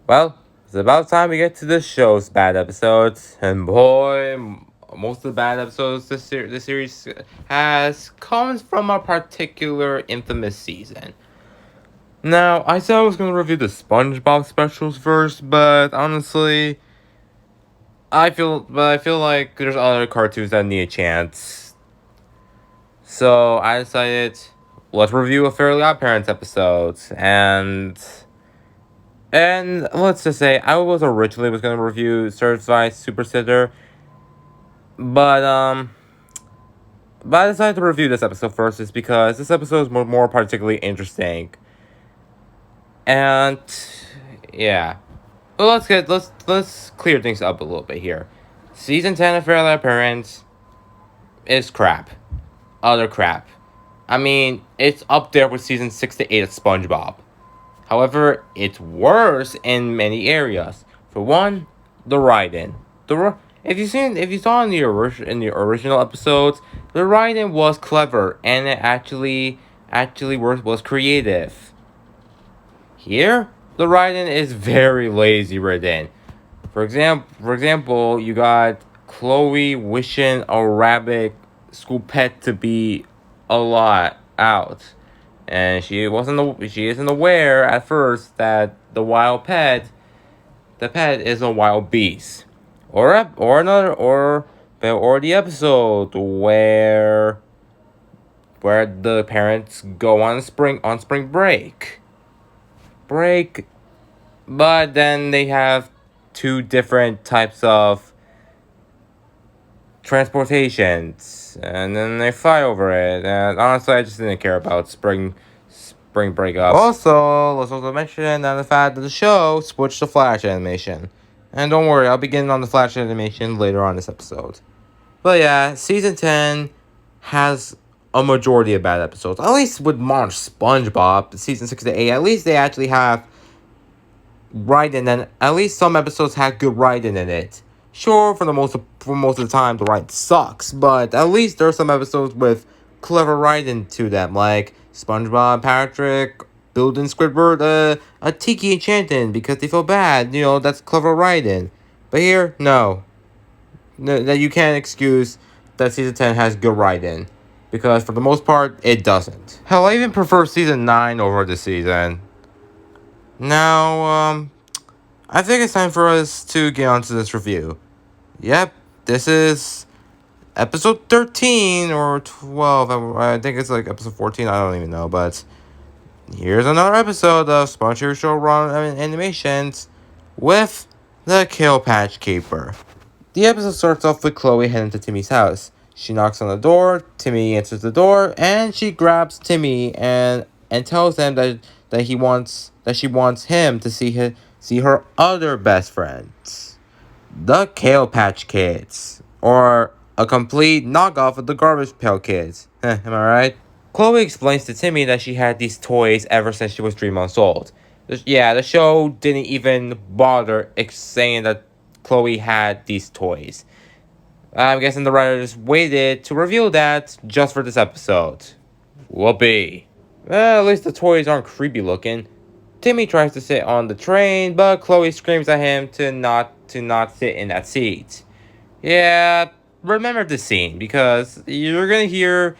Well, it's about time we get to the show's bad episodes, and boy, most of the bad episodes this series has comes from a particular infamous season. Now, I said I was going to review the SpongeBob specials first, but honestly, I feel like there's other cartoons that need a chance. So I decided, let's review a Fairly OddParents episode, and let's just say I was originally going to review Certified Super Sitter, but but I decided to review this episode first is because this episode is more particularly interesting. And yeah. Well, let's clear things up a little bit here. Season 10 of Fairly OddParents is crap. Utter crap. I mean, it's up there with season 6 to 8 of SpongeBob. However, it's worse in many areas. For one, the writing. If you saw in the original episodes, the writing was clever and it actually was creative. Here, the writing is very lazy written. For example, you got Chloe wishing a rabbit school pet to be a lot out, and she isn't aware at first that the pet is a wild beast, or the episode where the parents go on spring break, but then they have two different types of transportations, and then they fly over it. And honestly, I just didn't care about spring breakup. Also, let's also mention that the fact that the show switched to Flash animation. And don't worry, I'll be getting on the Flash animation later on this episode. But yeah, season 10 has a majority of bad episodes. At least with Modern SpongeBob, season 6 to 8, at least they actually have writing, and at least some episodes had good writing in it. Sure, for most of the time, the writing sucks, but at least there are some episodes with clever writing to them, like SpongeBob, Patrick, building Squidward a tiki enchanting because they feel bad. You know, that's clever writing. But here, no, that you can't excuse that season 10 has good writing, because for the most part, it doesn't. Hell, I even prefer season 9 over this season. Now, I think it's time for us to get onto this review. Yep, this is episode 13 or 12. I think it's like episode 14. I don't even know. But here's another episode of Sponsored Show Run Animations with the Kale Patch Keeper. The episode starts off with Chloe heading to Timmy's house. She knocks on the door, Timmy answers the door, and she grabs Timmy and tells him that she wants him to see her other best friends, the Kale Patch Kids, or a complete knockoff of the Garbage Pail Kids. Am I right? Chloe explains to Timmy that she had these toys ever since she was 3 months old. The show didn't even bother saying that Chloe had these toys. I'm guessing the writers waited to reveal that just for this episode. Whoopee. Well, at least the toys aren't creepy looking. Timmy tries to sit on the train, but Chloe screams at him to not sit in that seat. Yeah, remember this scene because you're gonna hear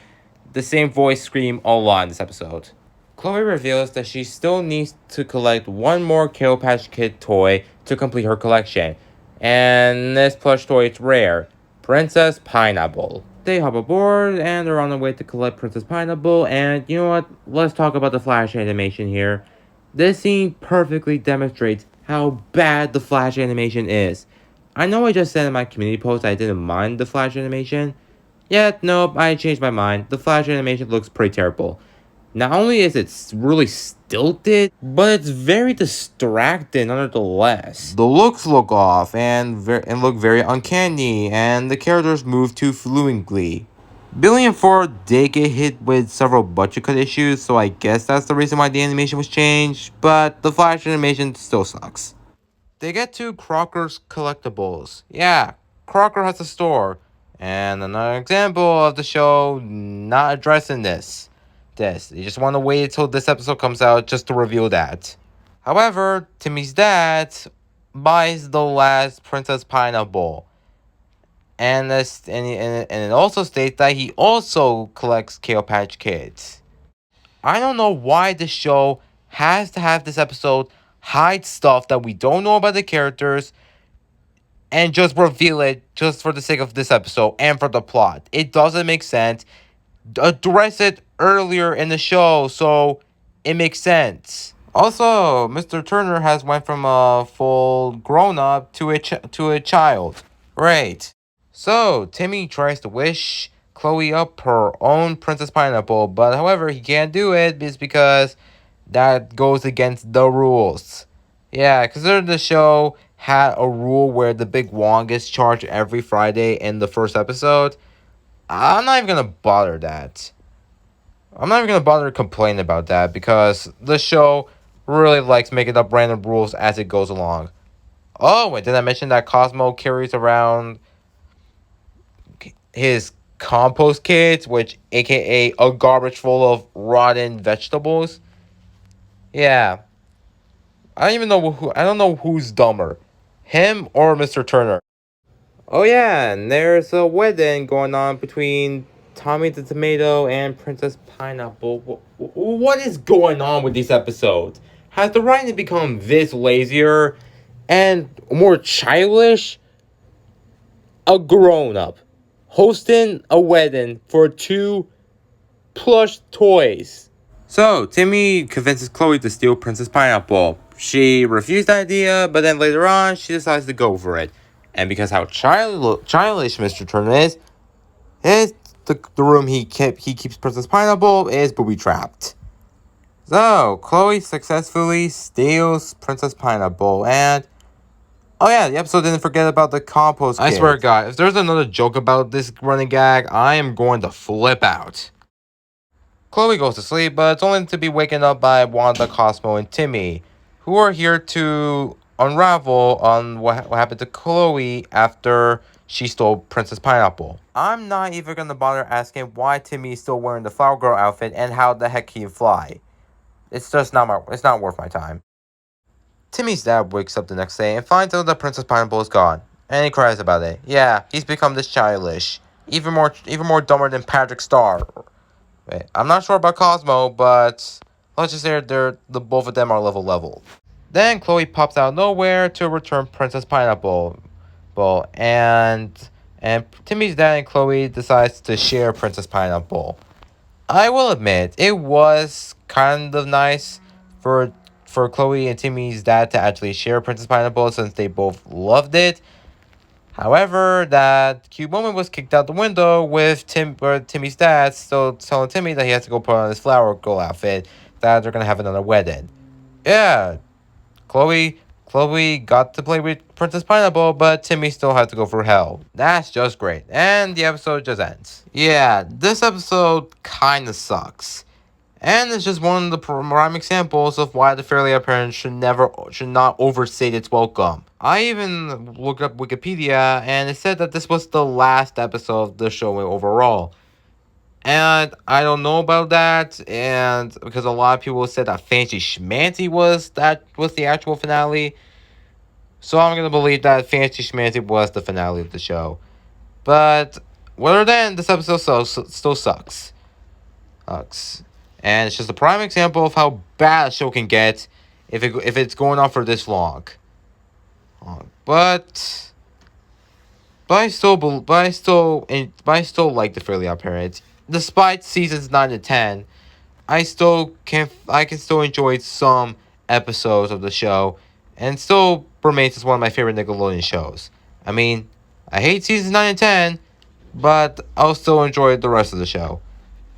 the same voice scream a lot in this episode. Chloe reveals that she still needs to collect one more Kale Patch Kid toy to complete her collection, and this plush toy is rare, Princess Pineapple. They hop aboard and they're on their way to collect Princess Pineapple, and you know what? Let's talk about the Flash animation here. This scene perfectly demonstrates how bad the Flash animation is. I know I just said in my community post I didn't mind the Flash animation. Yet, nope, I changed my mind. The Flash animation looks pretty terrible. Not only is it really stilted, but it's very distracting nonetheless. The looks look off and look very uncanny, and the characters move too fluently. Billy and Ford did get hit with several budget cut issues, so I guess that's the reason why the animation was changed, but the Flash animation still sucks. They get to Crocker's Collectibles. Yeah, Crocker has a store. And another example of the show not addressing this. You just want to wait until this episode comes out just to reveal that. However, Timmy's dad buys the last Princess Pineapple. And it also states that he also collects Kale Patch Kids. I don't know why the show has to have this episode hide stuff that we don't know about the characters and just reveal it just for the sake of this episode and for the plot. It doesn't make sense. Address it earlier in the show so it makes sense. Also, Mr. Turner has went from a full grown-up to a child. Right. So, Timmy tries to wish Chloe up her own Princess Pineapple, but however, he can't do it because that goes against the rules. Yeah, consider the show had a rule where the big Wong gets charged every Friday in the first episode. I'm not even gonna bother that. I'm not even gonna bother complaining about that because the show really likes making up random rules as it goes along. Oh, and did I mention that Cosmo carries around his compost kits, which aka a garbage full of rotten vegetables? Yeah. I don't know who's dumber. Him or Mr. Turner. Oh yeah, and there's a wedding going on between Tommy the Tomato and Princess Pineapple. What is going on with these episodes? Has the writing become this lazier and more childish? A grown-up hosting a wedding for 2 plush toys. So, Timmy convinces Chloe to steal Princess Pineapple. She refused the idea, but then later on, she decides to go for it. And because how childish Mr. Turner is the room he keeps Princess Pineapple is booby-trapped. So, Chloe successfully steals Princess Pineapple, and oh yeah, the episode didn't forget about the compost kit. I swear to God, if there's another joke about this running gag, I am going to flip out. Chloe goes to sleep, but it's only to be waken up by Wanda, Cosmo, and Timmy, who are here to unravel on what happened to Chloe after she stole Princess Pineapple. I'm not even going to bother asking why Timmy is still wearing the Flower Girl outfit and how the heck he can fly. It's just it's not worth my time. Timmy's dad wakes up the next day and finds out that Princess Pineapple is gone, and he cries about it. Yeah, he's become this childish, even more dumber than Patrick Star. Wait, I'm not sure about Cosmo, but let's just say the both of them are level. Then Chloe pops out of nowhere to return Princess Pineapple, and Timmy's dad and Chloe decides to share Princess Pineapple. I will admit it was kind of nice for Chloe and Timmy's dad to actually share Princess Pineapple since they both loved it. However, that cute moment was kicked out the window with Timmy's dad still telling Timmy that he has to go put on his flower girl outfit, that they're gonna have another wedding. Yeah, Chloe got to play with Princess Pineapple, but Timmy still had to go through hell. That's just great. And the episode just ends. Yeah, this episode kinda sucks. And it's just one of the prime examples of why the Fairly OddParents should not overstate its welcome. I even looked up Wikipedia, and it said that this was the last episode of the show overall. And I don't know about that, and because a lot of people said that Fancy Schmancy was the actual finale. So I'm gonna believe that Fancy Schmancy was the finale of the show. But other than this episode still sucks. And it's just a prime example of how bad a show can get if it's going on for this long. But I still like the Fairly OddParents. Despite seasons 9 to 10, I can still enjoy some episodes of the show, and still remains as one of my favorite Nickelodeon shows. I mean, I hate seasons 9 and 10, but I'll still enjoy the rest of the show.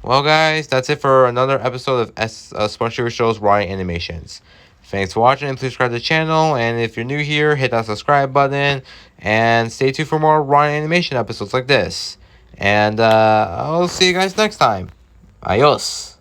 Well, guys, that's it for another episode of SpongeBob Show's Writing Animations. Thanks for watching, and please subscribe to the channel. And if you're new here, hit that subscribe button, and stay tuned for more Writing Animation episodes like this. And I'll see you guys next time. Adios.